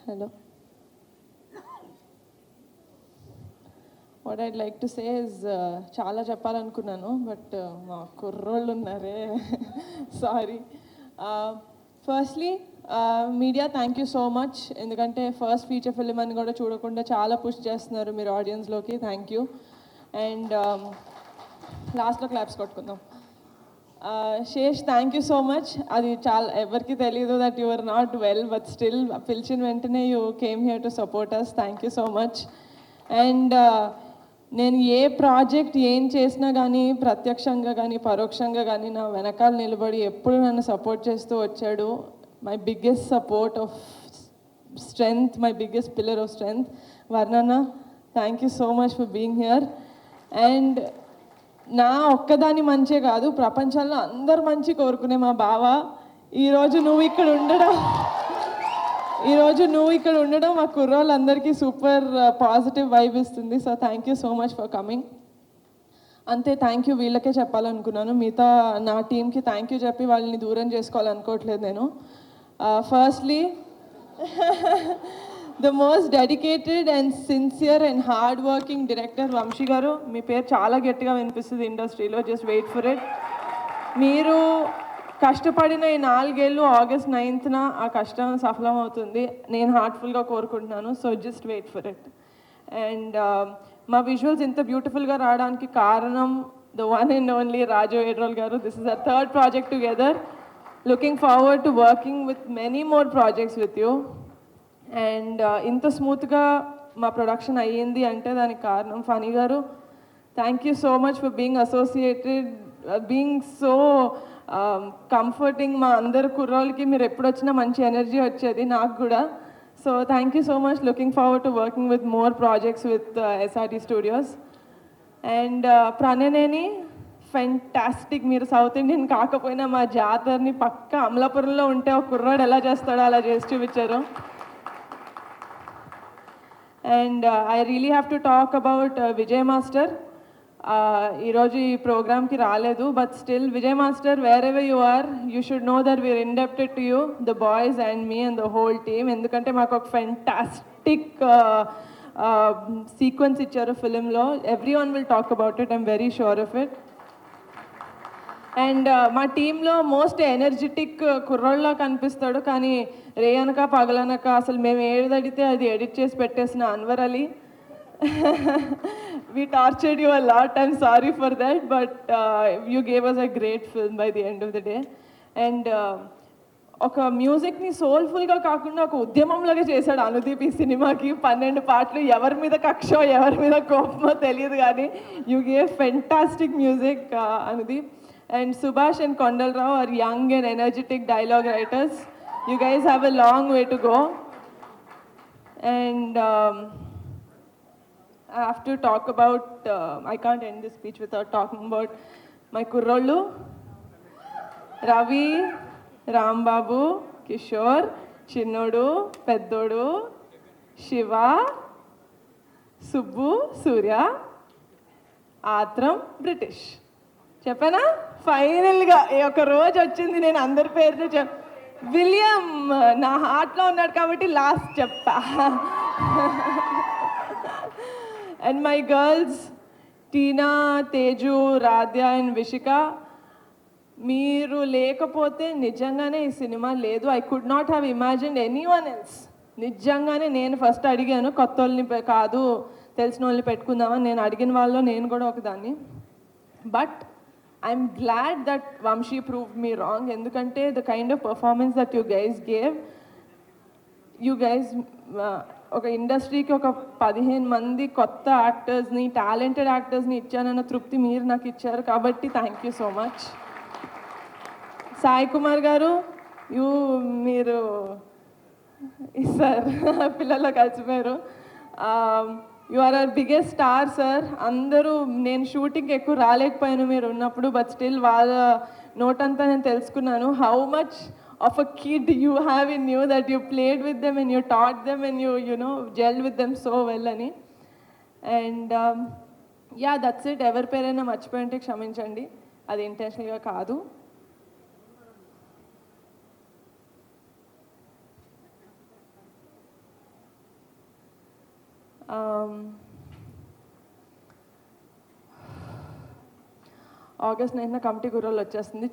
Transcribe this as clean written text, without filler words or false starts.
Hello. What I'd like to say is చాలా చెప్పాలనుకున్నాను but మా కుర్రోళ్ళు ఉన్నారే sorry. Firstly media thank you so much, ఎందుకంటే ఫస్ట్ ఫీచర్ ఫిలిం అని కూడా చూడకుండా చాలా పుష్ చేస్తున్నారు మీరు ఆడియన్స్లోకి. Thank you. అండ్ లాస్ట్లో క్లాప్స్ కొట్టుకుందాం. Sesh thank you so much. అది చాలా ఎవరికి తెలియదు that you are not well, but still పిలిచిన వెంటనే you came here to support us. Thank you so much. And నేను ఏ ప్రాజెక్ట్ ఏం చేసినా కానీ ప్రత్యక్షంగా కానీ పరోక్షంగా కానీ నా వెనకాల నిలబడి ఎప్పుడు నన్ను సపోర్ట్ చేస్తూ వచ్చాడు. My biggest support of strength, my biggest pillar of strength వర్ణన్న. Thank you so much for being here. And నా ఒక్కదాని మంచే కాదు, ప్రపంచంలో అందరు మంచి కోరుకునే మా బావ ఈరోజు నువ్వు ఇక్కడ ఉండడం మా కుర్రోళ్ళందరికీ సూపర్ పాజిటివ్ వైబ్ ఇస్తుంది. So thank you so much for coming. అంతే, థ్యాంక్ యూ వీళ్ళకే చెప్పాలనుకున్నాను. మిగతా నా టీంకి థ్యాంక్ యూ చెప్పి వాళ్ళని దూరం చేసుకోవాలనుకోవట్లేదు నేను. Firstly the most dedicated and sincere and hard working director Vamsi garu. మీ పేరు చాలా గట్టిగా వినిపిస్తుంది ఇండస్ట్రీలో, జస్ట్ వెయిట్ ఫర్ ఇట్. మీరు కష్టపడిన ఈ 4 ఏళ్ళు ఆగస్ట్ 9th ఆ కష్టం సఫలం అవుతుంది, నేను హార్ట్ఫుల్గా కోరుకుంటున్నాను. So just wait for it. And మా విజువల్స్ ఇంత బ్యూటిఫుల్గా రావడానికి కారణం the one and only Raju Edrol garu. This is our 3rd project together. Looking forward to working with many more projects with you. And ఇంత స్మూత్గా మా ప్రొడక్షన్ అయ్యింది అంటే దానికి కారణం ఫనీ గారు. Thank you so much for being associated, being so comforting. మా అందరు కుర్రోళ్ళకి మీరు ఎప్పుడు వచ్చినా మంచి ఎనర్జీ వచ్చేది, నాకు కూడా. So thank you so much. Looking forward to working with more projects with SRT studios. And ప్రణయనేని ఫెంటాస్టిక్. మీరు సౌత్ ఇండియన్ కాకపోయినా మా జాతరని పక్క అమలాపురంలో ఉంటే ఒక కుర్రాడు ఎలా చేస్తాడో అలా చేసి చూపించారు. And I really have to talk about Vijay master. ఈరోజు ఈ ప్రోగ్రామ్కి రాలేదు, but still Vijay master, wherever you are, you should know that we're indebted to you, the boys and me and the whole team. ఎందుకంటే మాకు ఒక fantastic sequence ఇచ్చారు ఫిలింలో. Everyone will talk about it, I'm very sure of it. And మా టీంలో most energetic కుర్రోళ్ళలో కనిపిస్తాడు, కానీ రే అనక పగలనక అసలు మేము ఏది అడిగితే అది ఎడిట్ చేసి పెట్టేసిన Anwar Ali. we tortured you a lot, I'm sorry for that, but you gave us a great film by the end of the day. And ఒక మ్యూజిక్ని సోల్ఫుల్గా కాకుండా ఒక ఉద్యమంలాగా చేశాడు అనుదీప్ ఈ సినిమాకి. 12 పాటలు, ఎవరి మీద కక్షో ఎవరి మీద కోపమో తెలియదు కానీ you gave fantastic music Anudeep. And Subhash and Kondalrao are young and energetic dialogue writers. You guys have a long way to go. And I have to talk about, I can't end this speech without talking about my kurrollu, Ravi, Rambabu, Kishore, Chinnodu, Peddodu, Shiva, Subbu, Surya, Atram, British. చెప్పానా? ఫైనల్గా ఒక రోజు వచ్చింది, నేను అందరి పేరుతో William నా హార్ట్లో ఉన్నాడు కాబట్టి లాస్ట్ చెప్పా. And my girls Tina, Teju, Radhya and Vishika, మీరు లేకపోతే నిజంగానే ఈ సినిమా లేదు. I could not have imagined any one else. నిజంగానే నేను ఫస్ట్ అడిగాను, కొత్త వాళ్ళని కాదు తెలిసిన వాళ్ళని పెట్టుకుందామని. నేను అడిగిన వాళ్ళలో నేను కూడా ఒకదాన్ని. But I'm glad that Vamshi proved me wrong. ఎందుకంటే the kind of performance that you guys gave, you guys ఒక ఇండస్ట్రీకి ఒక 15 మంది కొత్త యాక్టర్స్ని, టాలెంటెడ్ యాక్టర్స్ని ఇచ్చానన్న తృప్తి మీరు నాకు ఇచ్చారు, కాబట్టి thank you so much. Sai Kumar garu, మీరు సార్ పిల్లల్లో కలిసిపోయారు. You are our biggest star sir. అందరూ, నేను షూటింగ్కి ఎక్కువ రాలేకపోయాను మీరు ఉన్నప్పుడు, బట్ స్టిల్ వాళ్ళ నోటంతా నేను తెలుసుకున్నాను how much of a kid you have in you, that you played with them and you taught them and you know gelled with them so well అని. And yeah, that's it. ఎవరి పేరైనా మర్చిపోయింటే క్షమించండి, అది ఇంటెన్షనల్గా కాదు. ఆగస్ట్ 9న కమిటీ కుర్రోళ్ళు వచ్చేస్తుంది.